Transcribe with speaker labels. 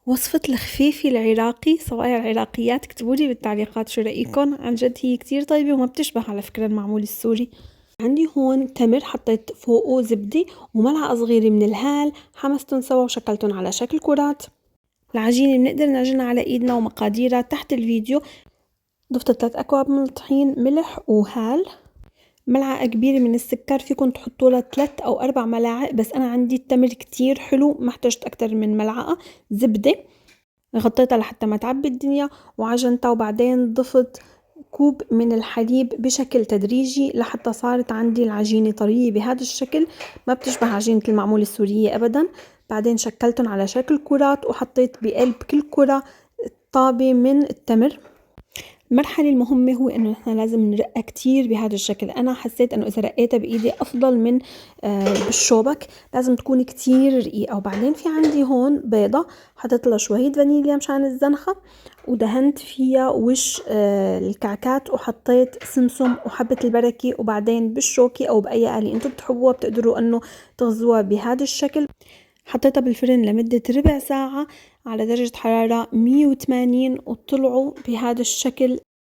Speaker 1: وصفة الخفيفي العراقي، صوايا العراقيات اكتبولي بالتعليقات شو رأيكن. عن جد هي كتير طيبة وما بتشبه على فكرة المعمول السوري. عندي هون تمر حطيت فوقه زبدة وملعقة صغيرة من الهال، حمستن سوا وشكلتن على شكل كرات. العجينة بنقدر نعجنها على ايدنا ومقاديرها تحت الفيديو. ضفت 3 أكواب من الطحين، ملح وهال، ملعقة كبيرة من السكر، فيكن تحطولها 3 أو 4 ملاعق، بس أنا عندي التمر كتير حلو ما احتجت أكتر من ملعقة. زبدة غطيتها لحتى ما تعبي الدنيا وعجنتها، وبعدين ضفت كوب من الحليب بشكل تدريجي لحتى صارت عندي العجينة طرية بهذا الشكل، ما بتشبه عجينة المعمولة السورية أبدا. بعدين شكلتهم على شكل كرات وحطيت بقلب كل كرة طابة من التمر. المرحلة المهمة هو انه نحن لازم نرقها كتير بهذا الشكل. انا حسيت انه اذا رقيتها بايدي افضل من بالشوبك، لازم تكون كتير رقيقة. وبعدين في عندي هون بيضة حطيت لها شوية فانيليا مشان الزنخة، ودهنت فيها وش الكعكات، وحطيت سمسم وحبة البركة، وبعدين بالشوكة او باي آلة انتم بتحبوها بتقدروا انه تغزوها بهذا الشكل. حطيتها بالفرن لمدة ربع ساعة على درجة حرارة 180 وطلعوا بهذا الشكل.